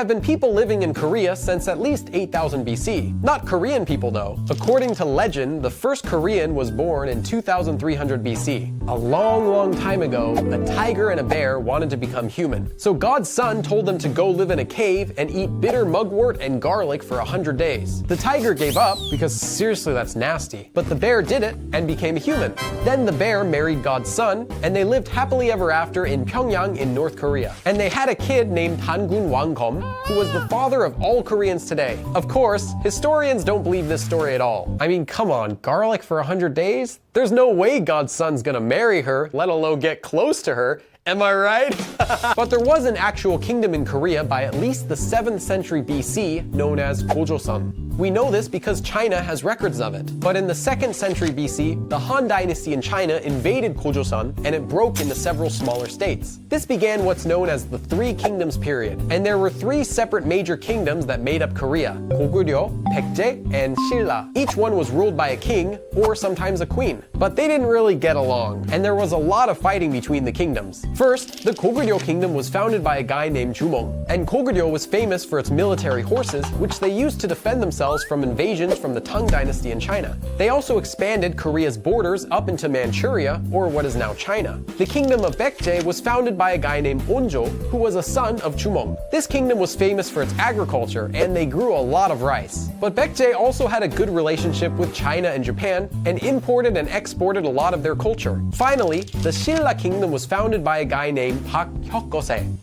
have been people living in Korea since at least 8000 BC. Not Korean people though. According to legend, the first Korean was born in 2300 BC. A long time ago, a tiger and a bear wanted to become human. So God's son told them to go live in a cave and eat bitter mugwort and garlic for 100 days. The tiger gave up because seriously that's nasty. But the bear did it and became a human. Then the bear married God's son and they lived happily ever after in Pyongyang in North Korea. And they had a kid named Tangun Wangkom, who was the father of all Koreans today. Of course, historians don't believe this story at all. I mean, come on, garlic for 100 days? There's no way God's son's gonna marry her, let alone get close to her. Am I right? But there was an actual kingdom in Korea by at least the 7th century BC known as Gojoseon. We know this because China has records of it. But in the 2nd century BC, the Han Dynasty in China invaded Gojoseon and it broke into several smaller states. This began what's known as the Three Kingdoms period, and there were 3 separate major kingdoms that made up Korea: Goguryeo, Baekje, and Silla. Each one was ruled by a king or sometimes a queen. But they didn't really get along, and there was a lot of fighting between the kingdoms. First, the Goguryeo kingdom was founded by a guy named Jumong, and Goguryeo was famous for its military horses, which they used to defend themselves from invasions from the Tang Dynasty in China. They also expanded Korea's borders up into Manchuria, or what is now China. The kingdom of Baekje was founded by a guy named Onjo, who was a son of Jumong. This kingdom was famous for its agriculture, and they grew a lot of rice. But Baekje also had a good relationship with China and Japan, and imported and exported a lot of their culture. Finally, the Silla kingdom was founded by a guy named Park Hyokgose.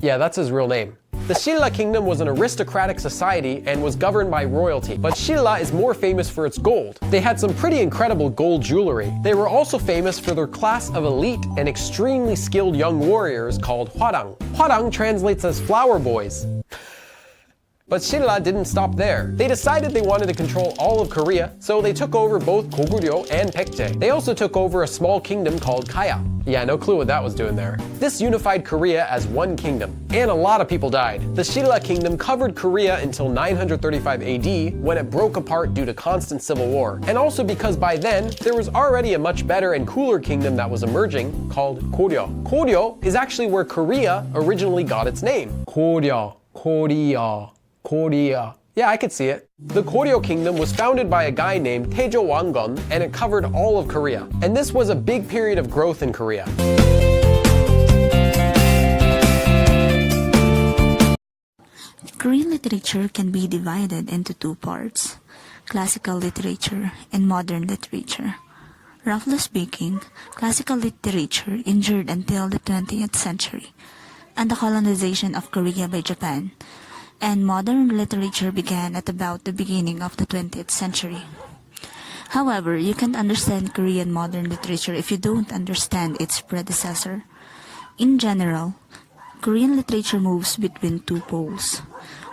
Yeah, that's his real name. The Silla kingdom was an aristocratic society and was governed by royalty, but Silla is more famous for its gold. They had some pretty incredible gold jewelry. They were also famous for their class of elite and extremely skilled young warriors called Hwarang. Hwarang translates as flower boys. But Silla didn't stop there. They decided they wanted to control all of Korea, so they took over both Goguryeo and Baekje. They also took over a small kingdom called Kaya. Yeah, no clue what that was doing there. This unified Korea as one kingdom, and a lot of people died. The Silla kingdom covered Korea until 935 AD, when it broke apart due to constant civil war, and also because by then, there was already a much better and cooler kingdom that was emerging, called Goryeo. Goryeo is actually where Korea originally got its name. Goryeo, Korea. Korea. Yeah, I could see it. The Goryeo kingdom was founded by a guy named Taejo Wangon, and it covered all of Korea. And this was a big period of growth in Korea. Korean literature can be divided into 2 parts: classical literature and modern literature. Roughly speaking, classical literature endured until the 20th century and the colonization of Korea by Japan, and modern literature began at about the beginning of the 20th century. However, you can't understand Korean modern literature if you don't understand its predecessor. In general, Korean literature moves between 2 poles,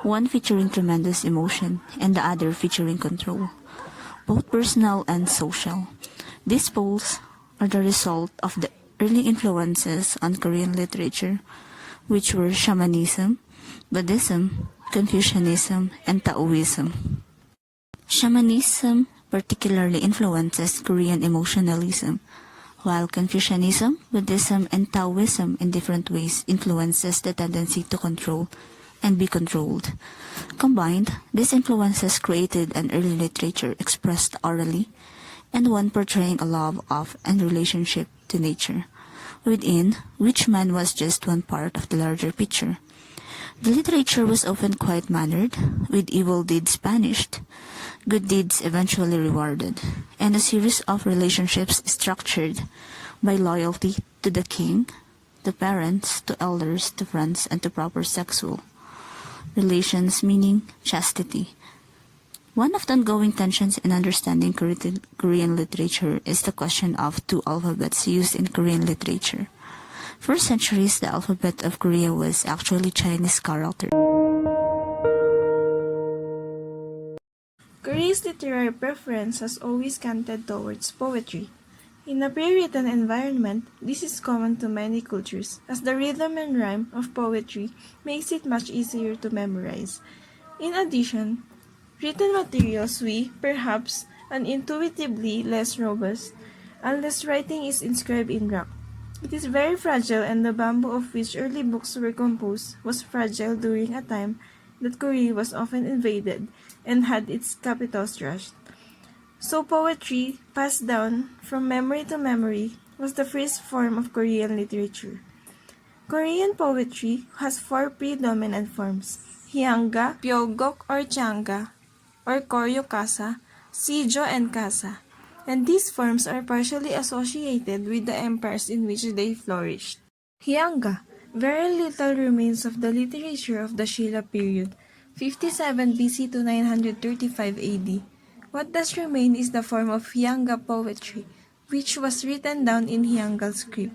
one featuring tremendous emotion and the other featuring control, both personal and social. These poles are the result of the early influences on Korean literature, which were shamanism, Buddhism, Confucianism, and Taoism. Shamanism particularly influences Korean emotionalism, while Confucianism, Buddhism, and Taoism in different ways influences the tendency to control and be controlled. Combined, these influences created an early literature expressed orally, and one portraying a love of and relationship to nature, within which man was just one part of the larger picture. The literature was often quiet-mannered, with evil deeds banished, good deeds eventually rewarded, and a series of relationships structured by loyalty to the king, to parents, to elders, to friends, and to proper sexual relations, meaning chastity. One of the ongoing tensions in understanding Korean literature is the question of 2 alphabets used in Korean literature. For centuries, the alphabet of Korea was actually Chinese character. Korea's literary preference has always canted towards poetry. In a pre-written environment, this is common to many cultures, as the rhythm and rhyme of poetry makes it much easier to memorize. In addition, written materials are intuitively less robust, unless writing is inscribed in rock. It is very fragile, and the bamboo of which early books were composed was fragile during a time that Korea was often invaded and had its capital trashed. So poetry, passed down from memory to memory, was the first form of Korean literature. Korean poetry has four predominant forms: hyanga, pyeongok or changa, or koryokasa, sijo, and kasa, and these forms are partially associated with the empires in which they flourished. Hyanga. Very little remains of the literature of the Shilla period, 57 BC to 935 AD. What does remain is the form of Hyanga poetry, which was written down in Hyangal script.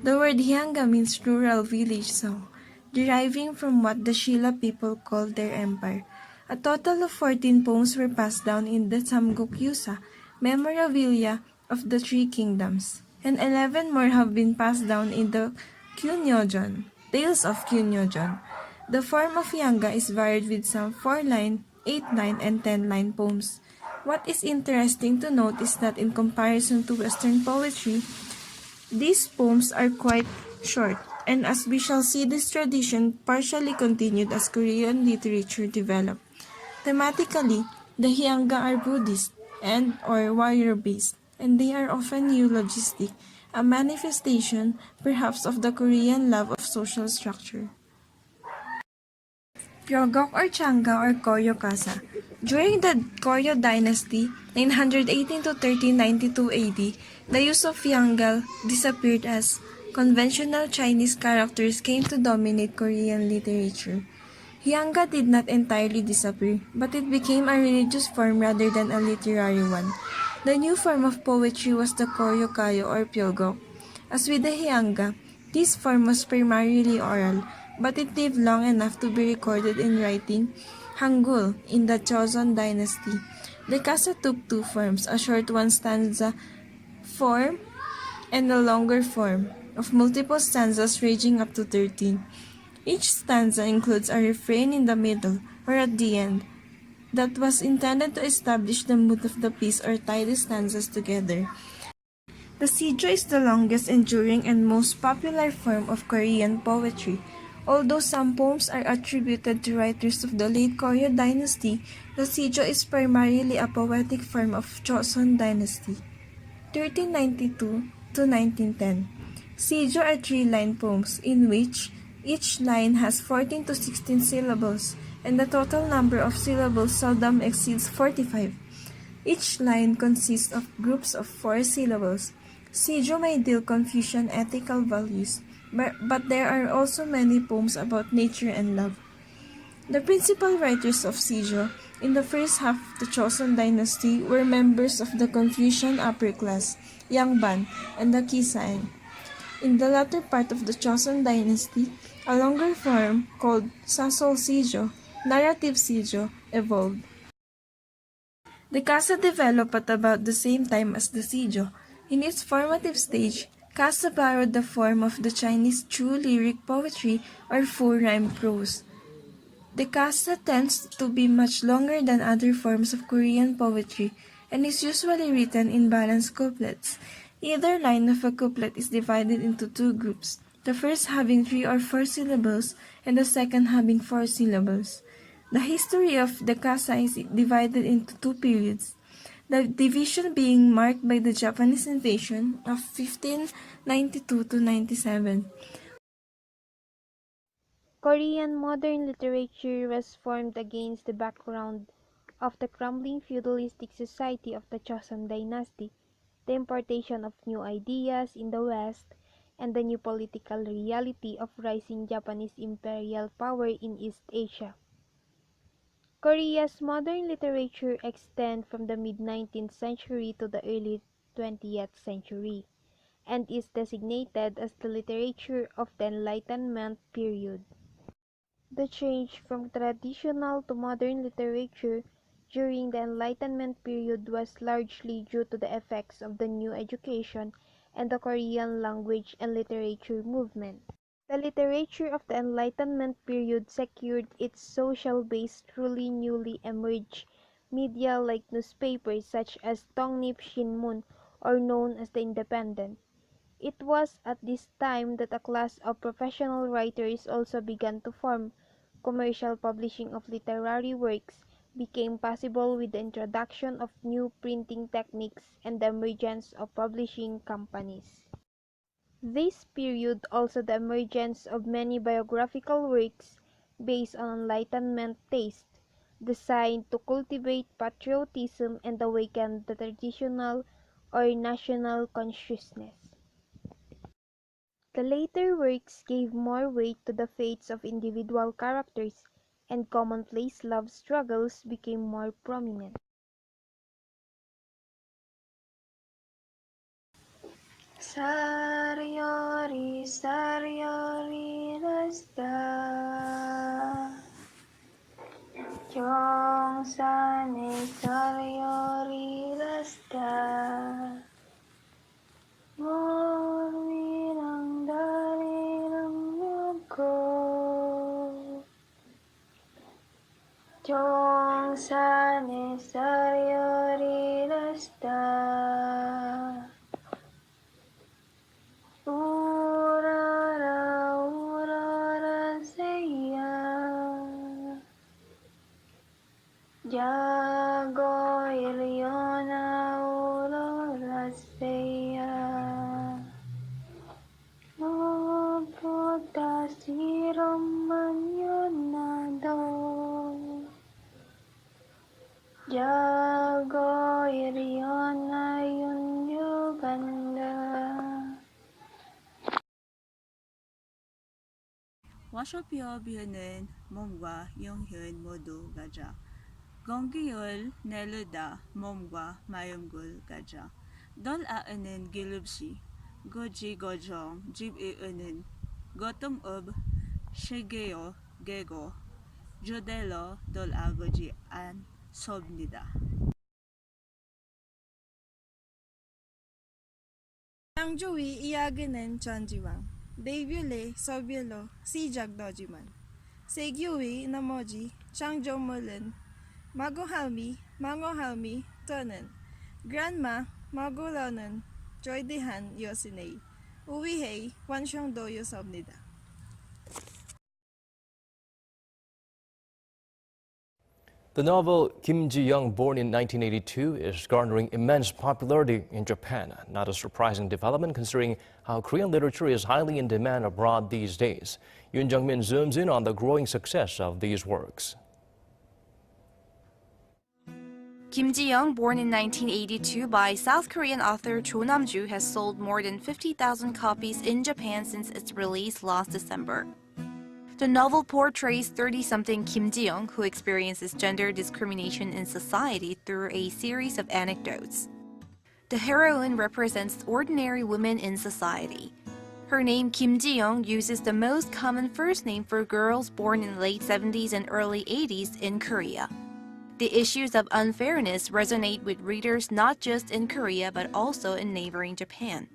The word Hyanga means rural village song, deriving from what the Shilla people called their empire. A total of 14 poems were passed down in the Samguk-yusa, memorabilia of the Three Kingdoms, and 11 more have been passed down in the Kyunyojon, Tales of Kyunyojon. The form of Hyanga is varied with some 4-line, 8-line, and 10-line poems. What is interesting to note is that in comparison to Western poetry, these poems are quite short, and as we shall see, this tradition partially continued as Korean literature developed. Thematically, the Hyanga are Buddhist and or warrior-based, and they are often eulogistic, a manifestation, perhaps, of the Korean love of social structure. Pyeongok or Changa or Koryo Kasa. During the Koryo dynasty, 918 to 1392 AD, the use of Hangul disappeared as conventional Chinese characters came to dominate Korean literature. Hyanga did not entirely disappear, but it became a religious form rather than a literary one. The new form of poetry was the Koryo-kayo or Pyeongok. As with the Hyanga, this form was primarily oral, but it lived long enough to be recorded in writing, Hangul, in the Joseon dynasty. The kasa took two forms, a short one-stanza form and a longer form, of multiple stanzas ranging up to 13. Each stanza includes a refrain in the middle, or at the end, that was intended to establish the mood of the piece or tie the stanzas together. The Sijo is the longest enduring and most popular form of Korean poetry. Although some poems are attributed to writers of the late Koryo dynasty, the Sijo is primarily a poetic form of Joseon dynasty, 1392 to 1910. Sijo are three-line poems in which each line has 14 to 16 syllables, and the total number of syllables seldom exceeds 45. Each line consists of groups of 4 syllables. Sijo may deal Confucian ethical values, but there are also many poems about nature and love. The principal writers of Sijo in the first half of the Joseon dynasty were members of the Confucian upper class, Yangban, and the Kisaeng. In the latter part of the Joseon dynasty, a longer form called Sasol Sijo, narrative Sijo, evolved. The Kasa developed at about the same time as the Sijo. In its formative stage, Kasa borrowed the form of the Chinese true lyric poetry or full-rhyme prose. The Kasa tends to be much longer than other forms of Korean poetry and is usually written in balanced couplets. Either line of a couplet is divided into two groups, the first having 3 or 4 syllables and the second having 4 syllables. The history of the Kasa is divided into two periods, the division being marked by the Japanese invasion of 1592 to 97. Korean modern literature was formed against the background of the crumbling feudalistic society of the Joseon dynasty, the importation of new ideas in the West, and the new political reality of rising Japanese imperial power in East Asia. Korea's modern literature extends from the mid-19th century to the early 20th century, and is designated as the literature of the Enlightenment period. The change from traditional to modern literature during the Enlightenment period was largely due to the effects of the new education and the Korean language and literature movement. The literature of the Enlightenment period secured its social base through newly emerged media like newspapers such as Dongnip Shinmun, or known as the Independent, It was at this time that a class of professional writers also began to form. Commercial publishing of literary works became possible with the introduction of new printing techniques and the emergence of publishing companies. This period also the emergence of many biographical works based on Enlightenment taste, designed to cultivate patriotism and awaken the traditional or national consciousness. The later works gave more weight to the fates of individual characters, and commonplace love struggles became more prominent. Saryori, saryori, rasta. Yongsane, saryori, rasta. Mormirang darirang ko. Yongsane, saryori, rasta. Jago Iliona Aurora Seya Maputa si Romanyonado Jago Iliona Yun Uganda 와쇼피어 비흐는 몸과 영혼 모두 가져 공기열 내르다 몸과 마음을 가져 돌아오는 길없이 고지 고정 집에 오는 고통업 시계요 개고 저대로 돌아오지 않습니다. Angjuwi iyagenen chanjiwang. Devyule sobyelo si jagdojiman. Segyuwi namoji changjomolen. Magohalmi, mangohalmi, tonen. Grandma, magulanen, joydehan yosinei. Uwihei, wansyong do yosobnida. The novel Kim Ji-young, born in 1982, is garnering immense popularity in Japan. Not a surprising development considering how Korean literature is highly in demand abroad these days. Yoon Jung-min zooms in on the growing success of these works. Kim Ji-young, born in 1982 by South Korean author Cho Nam-ju, has sold more than 50,000 copies in Japan since its release last December. The novel portrays 30-something Kim Ji-young, who experiences gender discrimination in society through a series of anecdotes. The heroine represents ordinary women in society. Her name, Kim Ji-young, uses the most common first name for girls born in the late 70s and early 80s in Korea. The issues of unfairness resonate with readers not just in Korea but also in neighboring Japan.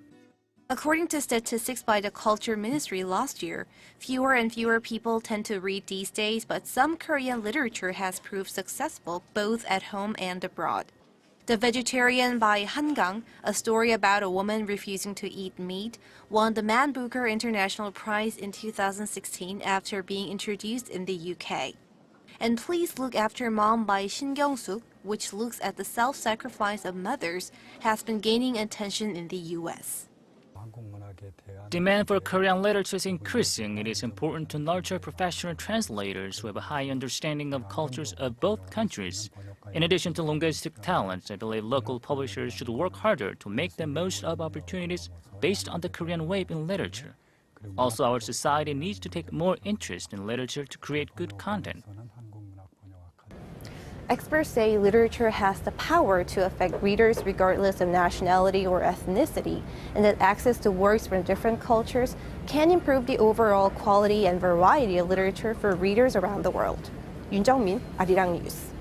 According to statistics by the Culture Ministry last year, fewer and fewer people tend to read these days, but some Korean literature has proved successful both at home and abroad. The Vegetarian by Han Gang, a story about a woman refusing to eat meat, won the Man Booker International Prize in 2016 after being introduced in the UK. And Please Look After Mom by Shin Kyung-suk, which looks at the self-sacrifice of mothers, has been gaining attention in the US. Demand for Korean literature is increasing. It is important to nurture professional translators who have a high understanding of cultures of both countries. In addition to linguistic talents, I believe local publishers should work harder to make the most of opportunities based on the Korean wave in literature. Also, our society needs to take more interest in literature to create good content. Experts say literature has the power to affect readers regardless of nationality or ethnicity, and that access to works from different cultures can improve the overall quality and variety of literature for readers around the world. Yoon Jung-min, Arirang News.